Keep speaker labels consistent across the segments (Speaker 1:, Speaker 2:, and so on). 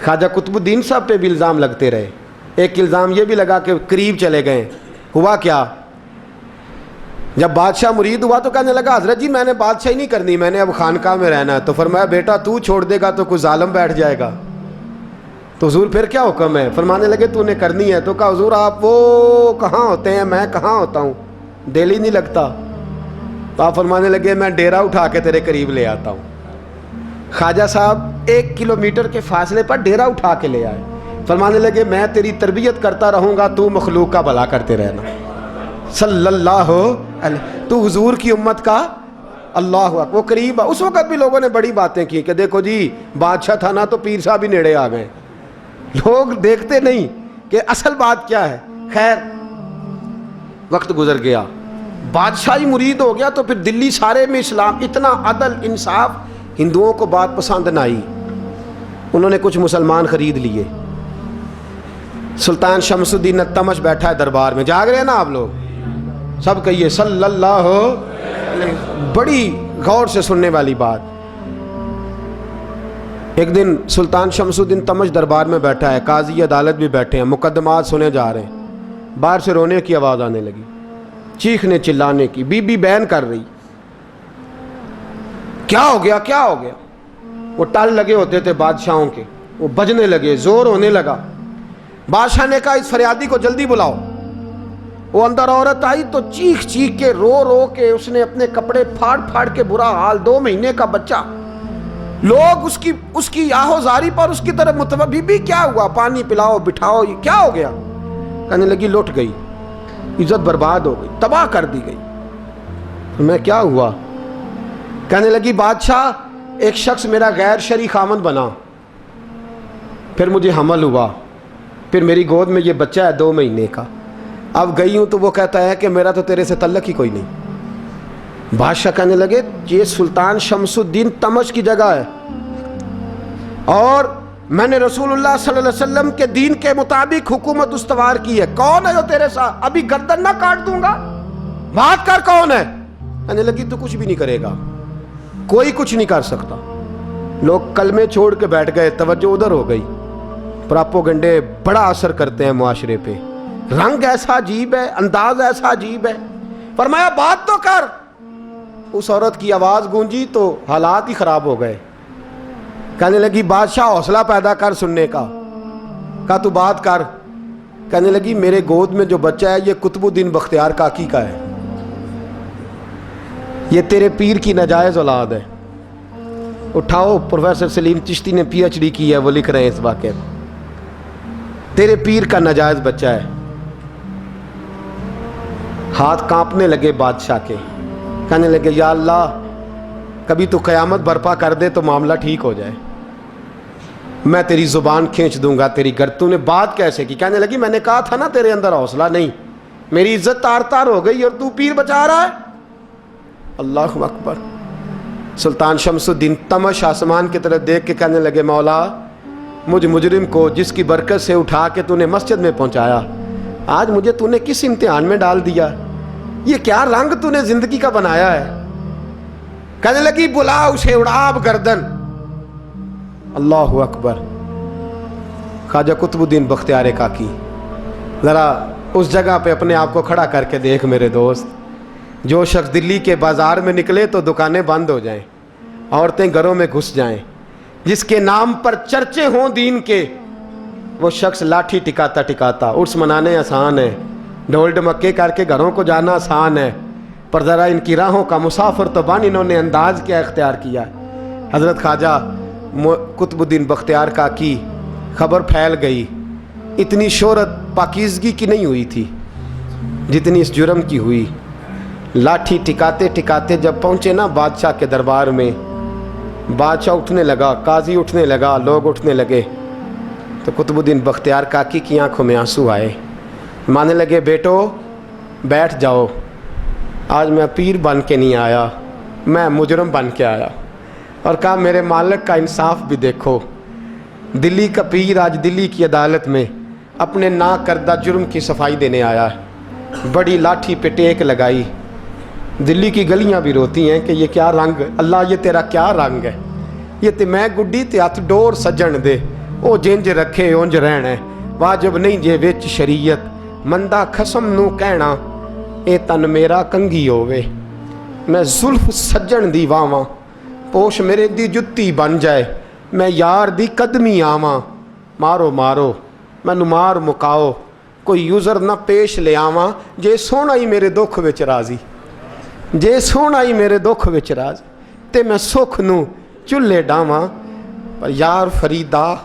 Speaker 1: خواجہ قطب الدین صاحب پہ بھی الزام لگتے رہے. ایک الزام یہ بھی لگا کہ قریب چلے گئے. ہوا کیا؟ جب بادشاہ مرید ہوا تو کہنے لگا حضرت جی میں نے بادشاہی نہیں کرنی, میں نے اب خانقاہ میں رہنا ہے. تو فرمایا بیٹا تو چھوڑ دے گا تو کوئی ظالم بیٹھ جائے گا. تو حضور پھر کیا حکم ہے؟ فرمانے لگے تو نے کرنی ہے. تو کہا حضور آپ وہ کہاں ہوتے ہیں, میں کہاں ہوتا ہوں, دل ہی نہیں لگتا. تو آپ فرمانے لگے میں ڈیرا اٹھا کے تیرے قریب لے آتا ہوں. خواجہ صاحب 1 کلومیٹر کے فاصلے پر ڈیرا اٹھا کے لے آئے. فرمانے لگے میں تیری تربیت کرتا رہوں گا, تو مخلوق کا بھلا کرتے رہنا. صلی اللہ علیہ, تو حضور کی امت کا اللہ اکبر. وہ قریب, اس وقت بھی لوگوں نے بڑی باتیں کی کہ دیکھو جی بادشاہ تھا نا تو پیر صاحب ہی نیڑے آ گئے. لوگ دیکھتے نہیں کہ اصل بات کیا ہے. خیر وقت گزر گیا, بادشاہی مرید ہو گیا. تو پھر دلی سارے میں اسلام, اتنا عدل انصاف, ہندوؤں کو بات پسند نہ آئی. انہوں نے کچھ مسلمان خرید لیے. سلطان شمس الدین التمش بیٹھا ہے دربار میں, جاگ رہے ہیں نا آپ لوگ, سب کہیے صلی اللہ علیہ. بڑی غور سے سننے والی بات. ایک دن سلطان شمس الدین تمش دربار میں بیٹھا ہے, قاضی عدالت بھی بیٹھے ہیں, مقدمات سنے جا رہے ہیں. باہر سے رونے کی آواز آنے لگی, چیخنے چلانے کی. بی بی بیان کر رہی, کیا ہو گیا کیا ہو گیا. وہ ٹال لگے ہوتے تھے بادشاہوں کے, وہ بجنے لگے, زور ہونے لگا. بادشاہ نے کہا اس فریادی کو جلدی بلاؤ. وہ اندر عورت آئی تو چیخ چیخ کے رو رو کے اس نے اپنے کپڑے پھاڑ پھاڑ کے, برا حال, 2 مہینے کا بچہ. لوگ اس کی آہو زاری پر اس کی طرف متوجہ. بی بی کیا ہوا, پانی پلاؤ بٹھاؤ, یہ کیا ہو گیا. کہنے لگی لٹ گئی, عزت برباد ہو گئی, تباہ کر دی گئی. میں کیا ہوا؟ کہنے لگی بادشاہ ایک شخص میرا غیر شرعی خامند بنا, پھر مجھے حمل ہوا, پھر میری گود میں یہ بچہ ہے 2 مہینے کا. اب گئی ہوں تو وہ کہتا ہے کہ میرا تو تیرے سے تعلق ہی کوئی نہیں. بادشاہ کہنے لگے یہ سلطان شمس الدین تمش کی جگہ ہے, اور میں نے رسول اللہ صلی اللہ علیہ وسلم کے دین کے مطابق حکومت استوار کی ہے. کون ہے جو تیرے ساتھ؟ ابھی گردن نہ کاٹ دوں گا, بات کر کون ہے. کہنے لگی تو کچھ بھی نہیں کرے گا, کوئی کچھ نہیں کر سکتا. لوگ کلمے چھوڑ کے بیٹھ گئے, توجہ ادھر ہو گئی. پراپوگنڈے بڑا اثر کرتے ہیں معاشرے پہ. رنگ ایسا عجیب ہے, انداز ایسا عجیب ہے. فرمایا بات تو کر. اس عورت کی آواز گونجی تو حالات ہی خراب ہو گئے. کہنے لگی بادشاہ حوصلہ پیدا کر سننے کا. کہا تو بات کر. کہنے لگی میرے گود میں جو بچہ ہے یہ قطب الدین بختیار کاکی کا ہے, یہ تیرے پیر کی ناجائز اولاد ہے. اٹھاؤ, پروفیسر سلیم چشتی نے PhD کی ہے, وہ لکھ رہے ہیں اس واقعے کو. تیرے پیر کا ناجائز بچہ ہے. ہاتھ کانپنے لگے بادشاہ کے. کہنے لگے یا اللہ کبھی تو قیامت برپا کر دے تو معاملہ ٹھیک ہو جائے, میں تیری زبان کھینچ دوں گا تیری گر. تو نے بات کیسے کی؟ کہنے لگی میں نے کہا تھا نا تیرے اندر حوصلہ نہیں, میری عزت تار تار ہو گئی اور تو پیر بچا رہا ہے. اللہ اکبر. سلطان شمس الدین تمش آسمان کی طرف دیکھ کے کہنے لگے مولا مجھ مجرم کو جس کی برکت سے اٹھا کے تو نے مسجد میں پہنچایا, آج مجھے تو نے کس امتحان میں ڈال دیا. یہ کیا رنگ تو نے زندگی کا بنایا ہے. کہنے لگی بلا اسے, اڑا اب گردن. اللہ اکبر. خواجہ قطب الدین بختیار کاکی, ذرا اس جگہ پہ اپنے آپ کو کھڑا کر کے دیکھ میرے دوست. جو شخص دلی کے بازار میں نکلے تو دکانیں بند ہو جائیں, عورتیں گھروں میں گھس جائیں, جس کے نام پر چرچے ہوں دین کے, وہ شخص لاٹھی ٹکاتا ٹکاتا. عرس منانے آسان ہے, ڈھول ڈمکے کر کے گھروں کو جانا آسان ہے, پر ذرا ان کی راہوں کا مسافر تو بن انہوں نے انداز کیا اختیار کیا. حضرت خواجہ قطب الدین بختیار کاکی, خبر پھیل گئی. اتنی شہرت پاکیزگی کی نہیں ہوئی تھی جتنی اس جرم کی ہوئی. لاٹھی ٹکاتے ٹکاتے جب پہنچے نا بادشاہ کے دربار میں, بادشاہ اٹھنے لگا, قاضی اٹھنے لگا, لوگ اٹھنے لگے. تو قطب الدین بختیار کاکی کی آنکھوں میں آنسو آئے. مانے لگے بیٹو بیٹھ جاؤ, آج میں پیر بن کے نہیں آیا, میں مجرم بن کے آیا. اور کہا میرے مالک کا انصاف بھی دیکھو. دلی کا پیر آج دلی کی عدالت میں اپنے نا کردہ جرم کی صفائی دینے آیا ہے. بڑی لاٹھی پہ ٹیک لگائی. دلی کی گلیاں بھی روتی ہیں کہ یہ کیا رنگ, اللہ یہ تیرا کیا رنگ ہے. یہ تے میں گڈی تے ہاتھ ڈور سجن دے, ਉਹ ਜਿੰਜ ਰੱਖੇ ਉਂਝ ਰਹਿਣਾ, ਵਾਜਬ ਨਹੀਂ ਜੇ ਵਿੱਚ ਸ਼ਰੀਅਤ, ਮੰਦਾ ਖਸਮ ਨੂੰ ਕਹਿਣਾ, ਇਹ ਤਨ ਮੇਰਾ ਕੰਗੀ ਹੋਵੇ, ਮੈਂ ਜ਼ੁਲਫ ਸੱਜਣ ਦੀ ਵਾਵਾਂ, ਪੋਸ਼ ਮੇਰੇ ਦੀ ਜੁੱਤੀ ਬਣ ਜਾਏ, ਮੈਂ ਯਾਰ ਦੀ ਕਦਮੀ ਆਵਾਂ, ਮਾਰੋ ਮਾਰੋ ਮੈਨੂੰ ਮਾਰ ਮੁਕਾਓ, ਕੋਈ ਯੂਜ਼ਰ ਨਾ ਪੇਸ਼ ਲਿਆਵਾਂ, ਜੇ ਸੋਹਣਾ ਹੀ ਮੇਰੇ ਦੁੱਖ ਵਿੱਚ ਰਾਜ਼ੀ, ਜੇ ਸੋਹਣਾ ਹੀ ਮੇਰੇ ਦੁੱਖ ਵਿੱਚ ਰਾਜ਼ੀ, ਤੇ ਮੈਂ ਸੁੱਖ ਨੂੰ ਚੁੱਲ੍ਹੇ ਡਾਵਾਂ, ਪਰ ਯਾਰ ਫਰੀਦਾ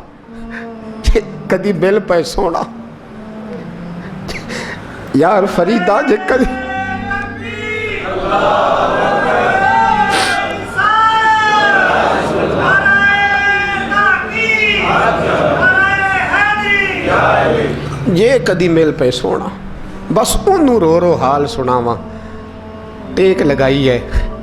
Speaker 1: ਜੇ ਕਦੀ ਮਿਲ ਪਏ ਸੋਹਣਾ, ਯਾਰ ਫਰੀਦਾ ਜੇ ਕਦੀ ਜੇ ਕਦੀ ਮਿਲ ਪਏ ਸੋਹਣਾ, ਬਸ ਉਹਨੂੰ ਰੋ ਰੋ ਹਾਲ ਸੁਣਾਵਾਂ। ਟੇਕ ਲਗਾਈ ਹੈ,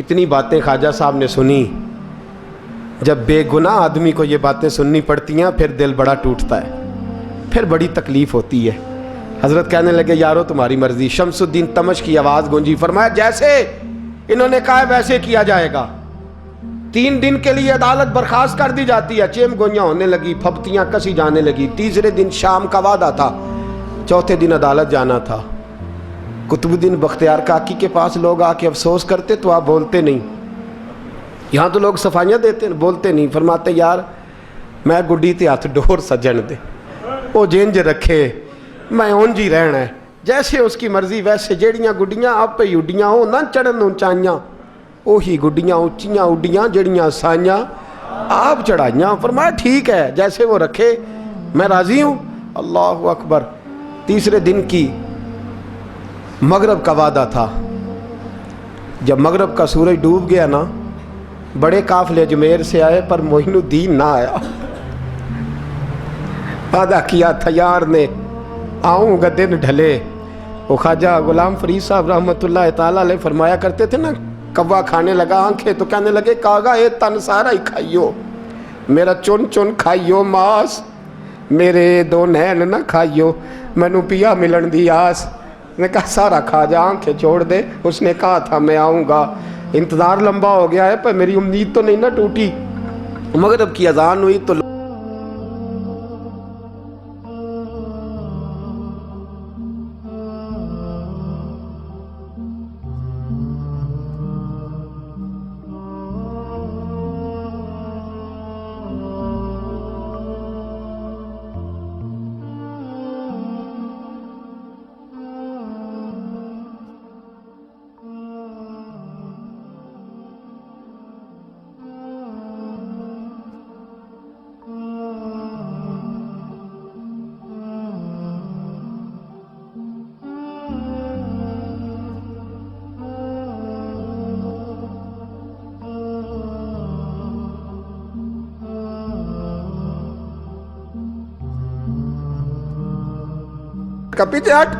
Speaker 1: اتنی باتیں خواجہ صاحب نے سنی. جب بے گناہ آدمی کو یہ باتیں سننی پڑتی ہیں پھر دل بڑا ٹوٹتا ہے, پھر بڑی تکلیف ہوتی ہے. حضرت کہنے لگے یارو تمہاری مرضی. شمس الدین تمش کی آواز گونجی, فرمایا جیسے انہوں نے کہا ویسے کیا جائے گا. 3 دن کے لیے عدالت برخاست کر دی جاتی ہے. چیم گوئیاں ہونے لگی, پھپتیاں کسی جانے لگی. تیسرے دن شام کا وعدہ تھا, چوتھے دن عدالت جانا تھا. قطب الدین بختیار کاکی کے پاس لوگ آ کے افسوس کرتے تو آپ بولتے نہیں. یہاں تو لوگ صفائیاں دیتے ہیں, بولتے نہیں. فرماتے یار میں گڈی تے ہاتھ ڈور سجن دے, وہ جینج رکھے میں اونج ہی رہنا ہے, جیسے اس کی مرضی ویسے. جیڑیاں گڈیاں آپ پہ اڈیاں ہو نہ چڑھن اونچائیاں, وہی گڈیاں اونچیاں اڈیاں جڑیاں سائیاں آپ چڑھائیاں. فرمایا ٹھیک ہے جیسے وہ رکھے میں راضی ہوں. اللہ اکبر. تیسرے دن کی مغرب کا وعدہ تھا. جب مغرب کا سورج ڈوب گیا نا, بڑے قافلے اجمیر سے آئے پر معین الدین نہ آیا. وعدہ کیا تھا یار نے آؤں گا دن ڈھلے. وہ خواجہ غلام فرید صاحب رحمۃ اللہ تعالیٰ علیہ فرمایا کرتے تھے نا, کوا کھانے لگا آنکھیں تو کہنے لگے کاغا اے تن سارا ہی کھائیو, میرا چن چن کھائیو ماس, میرے 2 نین نہ کھائیو, مینو پیا ملن دی آس. نے کہا سارا کھا جا, آنکھیں چھوڑ دے. اس نے کہا تھا میں آؤں گا, انتظار لمبا ہو گیا ہے پر میری امید تو نہیں نہ ٹوٹی. مغرب کی اذان ہوئی تو کا پیچھے ہٹ.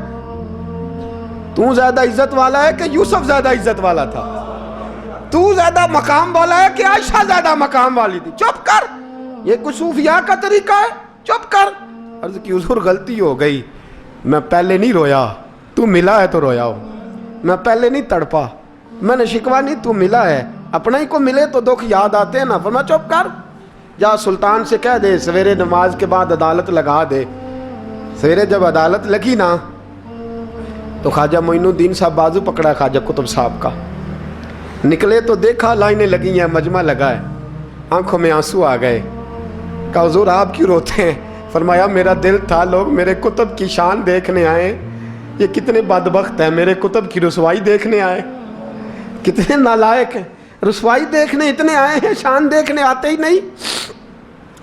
Speaker 1: تو زیادہ عزت والا ہے کہ یوسف زیادہ عزت والا تھا؟ تو زیادہ مقام والا ہے کہ عائشہ زیادہ مقام والی تھی؟ چپ کر, یہ کچھ صوفیاء کا طریقہ ہے, چپ کر. عرض کی حضور غلطی ہو گئی, میں پہلے نہیں رویا, تو ملا ہے تو رویا ہو. میں پہلے نہیں تڑپا, میں نے شکوا نہیں, تو ملا ہے. اپنا ہی کو ملے تو دکھ یاد آتے ہیں نا. فرمایا چپ کر, جا سلطان سے کہہ دے سویرے نماز کے بعد عدالت لگا دے. سویرے جب عدالت لگی نا تو خواجہ معین الدین صاحب بازو پکڑا خواجہ قطب صاحب کا, نکلے تو دیکھا لائنیں لگی ہیں, مجمع لگا ہے, آنکھوں میں آنسو آ گئے. کہا حضور آپ کیوں روتے ہیں؟ فرمایا میرا دل تھا لوگ میرے قطب کی شان دیکھنے آئے, یہ کتنے بدبخت ہیں, میرے قطب کی رسوائی دیکھنے آئے. کتنے نالائق ہیں, رسوائی دیکھنے اتنے آئے ہیں, شان دیکھنے آتے ہی نہیں.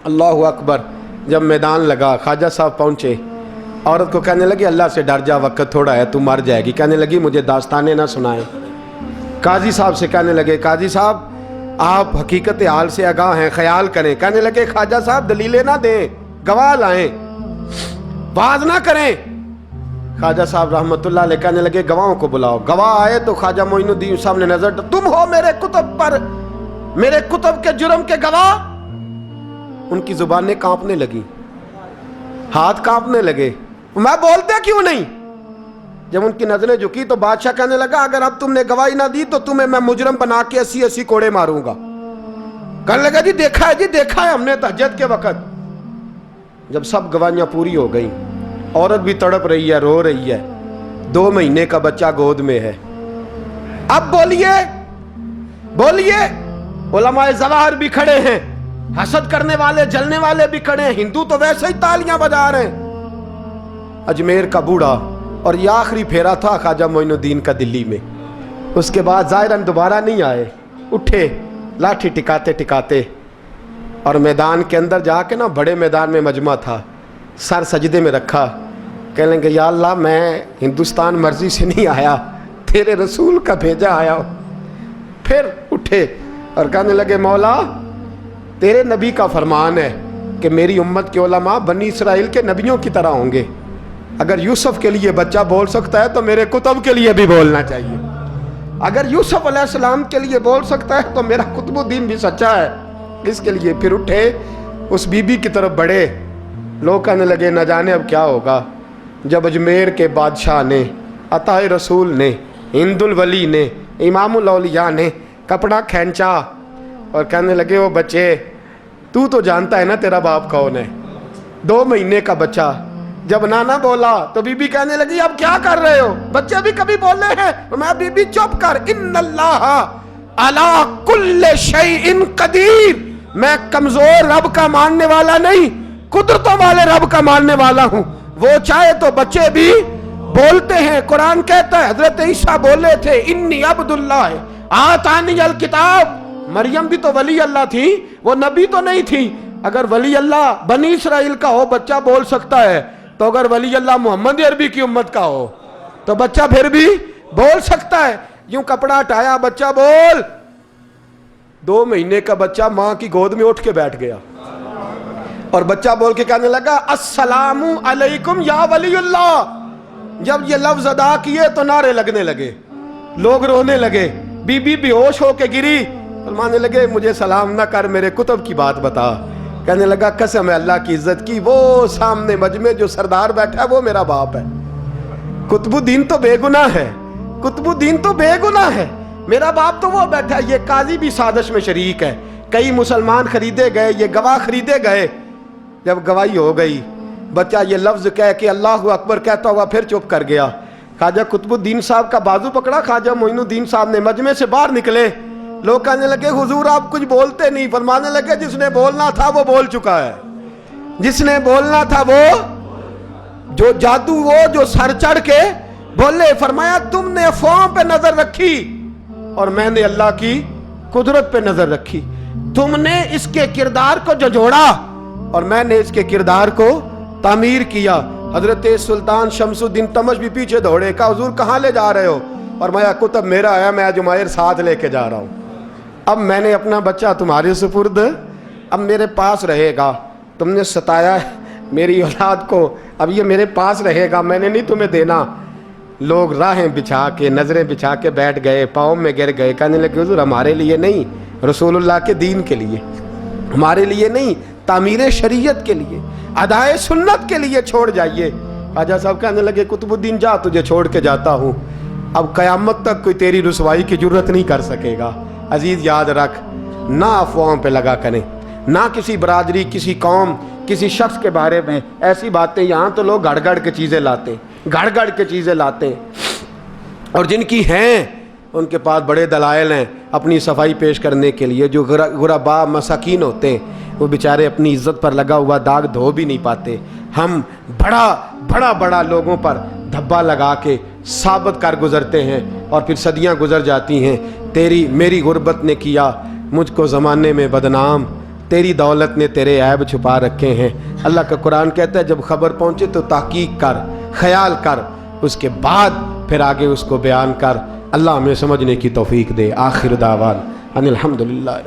Speaker 1: اللہ اکبر. جب میدان لگا خواجہ صاحب پہنچے, عورت کو کہنے لگی اللہ سے ڈر جا, وقت تھوڑا ہے, تو مر جائے گی. کہنے لگی مجھے داستانیں نہ سنائیں. قاضی صاحب سے کہنے لگے قاضی صاحب آپ حقیقت حال سے آگاہ ہیں, خیال کریں. کہنے لگے خواجہ صاحب دلیلیں نہ دیں, گواہ لائیں, باز نہ کریں. خواجہ صاحب رحمۃ اللہ علیہ کہنے لگے گواہوں کو بلاؤ. گواہ آئے تو خواجہ معین الدین صاحب نے نظر, تم ہو میرے کتب پر, میرے کتب کے جرم کے گواہ. ان کی زبانیں کانپنے لگی, ہاتھ کانپنے لگے. میں بولتے کیوں نہیں؟ جب ان کی نظریں جھکی تو بادشاہ کہنے لگا اگر اب تم نے گواہی نہ دی تو تمہیں میں مجرم بنا کے 80 کوڑے ماروں گا. کہنے لگا جی دیکھا ہے, جی دیکھا ہے ہم نے تہجد کے وقت. جب سب گواہیاں پوری ہو گئیں, عورت بھی تڑپ رہی ہے, رو رہی ہے, 2 مہینے کا بچہ گود میں ہے. اب بولیے بولیے. علماء ظواہر بھی کھڑے ہیں, حسد کرنے والے جلنے والے بھی کھڑے ہیں, ہندو تو ویسے ہی تالیاں بجا رہے ہیں. اجمیر کا بوڑھا, اور یہ آخری پھیرا تھا خواجہ معین الدین کا دلی میں. اس کے بعد ظاہراً دوبارہ نہیں آئے. اٹھے لاٹھی ٹکاتے ٹکاتے اور میدان کے اندر جا کے نا, بڑے میدان میں مجمع تھا, سر سجدے میں رکھا. کہنے لگے یا اللہ میں ہندوستان مرضی سے نہیں آیا, تیرے رسول کا بھیجا آیا ہوں. پھر اٹھے اور کہنے لگے مولا تیرے نبی کا فرمان ہے کہ میری امت کے علماء بنی اسرائیل کے نبیوں کی طرح ہوں گے. اگر یوسف کے لیے بچہ بول سکتا ہے تو میرے کتب کے لیے بھی بولنا چاہیے. اگر یوسف علیہ السلام کے لیے بول سکتا ہے تو میرا قطب الدین بھی سچا ہے. اس کے لیے پھر اٹھے, اس بی بی کی طرف بڑھے. لوگ کہنے لگے نہ جانے اب کیا ہوگا. جب اجمیر کے بادشاہ نے, عطا رسول نے, ہند الولی نے, امام الاولیاء نے کپڑا کھینچا اور کہنے لگے وہ بچے تو جانتا ہے نا تیرا باپ کون ہے, 2 مہینے کا بچہ. جب نانا بولا تو بی بی کہنے لگی اب کیا کر رہے ہو, بچے بھی کبھی بولے ہیں. میں بی بی چپ کر, ان اللہ علی کل شیء قدیر, میں کمزور رب کا ماننے والا نہیں, قدرتوں والے رب کا ماننے والا ہوں. وہ چاہے تو بچے بھی بولتے ہیں. قرآن کہتا ہے حضرت عیسیٰ بولے تھے انی عبد اللہ آتانی الکتاب. مریم بھی تو ولی اللہ تھی, وہ نبی تو نہیں تھی. اگر ولی اللہ بنی اسرائیل کا ہو بچہ بول سکتا ہے, تو اگر ولی اللہ محمد عربی کی امت کا ہو تو بچہ پھر بھی بول سکتا ہے. یوں کپڑا ہٹایا, بچہ بول. 2 مہینے کا بچہ ماں کی گود میں اٹھ کے بیٹھ گیا اور بچہ بول کے کہنے لگا السلام علیکم یا ولی اللہ. جب یہ لفظ ادا کیے تو نعرے لگنے لگے, لوگ رونے لگے. بی بی بے ہوش ہو کے گری, فرمانے لگے مجھے سلام نہ کر, میرے کتب کی بات بتا. کہنے لگا قسم ہے اللہ کی عزت کی, وہ سامنے مجمع جو سردار بیٹھا ہے وہ میرا باپ ہے. قطب الدین تو بے گناہ ہے, قطب الدین تو بے گناہ ہے, میرا باپ تو وہ بیٹھا ہے. یہ قاضی بھی سازش میں شریک ہے. کئی مسلمان خریدے گئے, یہ گواہ خریدے گئے. جب گواہی ہو گئی, بچہ یہ لفظ کہہ کے اللہ اکبر کہتا ہوا پھر چپ کر گیا. خواجہ قطب الدین صاحب کا بازو پکڑا, خواجہ معین الدین صاحب نے مجمع سے باہر نکلے. لوگ کہنے لگے حضور آپ کچھ بولتے نہیں. فرمانے لگے جس نے بولنا تھا وہ بول چکا ہے, جس نے بولنا تھا وہ جو جادو, وہ جو سر چڑھ کے بولے. فرمایا تم نے افواہوں پہ نظر رکھی اور میں نے اللہ کی قدرت پہ نظر رکھی. تم نے اس کے کردار کو جھنجھوڑا اور میں نے اس کے کردار کو تعمیر کیا. حضرت سلطان شمس الدین تمش بھی پیچھے دوڑے, کہا حضور کہاں لے جا رہے ہو. اور میں کتب میرا ہے, میں جمائر ساتھ لے کے جا رہا ہوں. اب میں نے اپنا بچہ تمہارے سپرد, اب میرے پاس رہے گا. تم نے ستایا ہے میری اولاد کو, اب یہ میرے پاس رہے گا, میں نے نہیں تمہیں دینا. لوگ راہیں بچھا کے, نظریں بچھا کے بیٹھ گئے, پاؤں میں گر گئے. کہنے لگے حضور ہمارے لیے نہیں, رسول اللہ کے دین کے لیے, ہمارے لیے نہیں, تعمیر شریعت کے لیے, ادائے سنت کے لیے چھوڑ جائیے. خواجہ صاحب کہنے لگے قطب الدین جا, تجھے چھوڑ کے جاتا ہوں, اب قیامت تک کوئی تیری رسوائی کی جرت نہیں کر سکے گا. عزیز یاد رکھ, نہ افواہوں پہ لگا کریں, نہ کسی برادری, کسی قوم, کسی شخص کے بارے میں ایسی باتیں. یہاں تو لوگ گڑ گڑ کے چیزیں لاتے, گڑ گڑ کے چیزیں لاتے, اور جن کی ہیں ان کے پاس بڑے دلائل ہیں اپنی صفائی پیش کرنے کے لیے. جو غربا مساکین ہوتے ہیں وہ بیچارے اپنی عزت پر لگا ہوا داغ دھو بھی نہیں پاتے. ہم بڑا لوگوں پر دھبا لگا کے ثابت کر گزرتے ہیں اور پھر صدیاں گزر جاتی ہیں. میری غربت نے کیا مجھ کو زمانے میں بدنام, تیری دولت نے تیرے عیب چھپا رکھے ہیں. اللہ کا قرآن کہتا ہے جب خبر پہنچے تو تحقیق کر, خیال کر, اس کے بعد پھر آگے اس کو بیان کر. اللہ ہمیں سمجھنے کی توفیق دے. آخر دعوان ان الحمدللہ.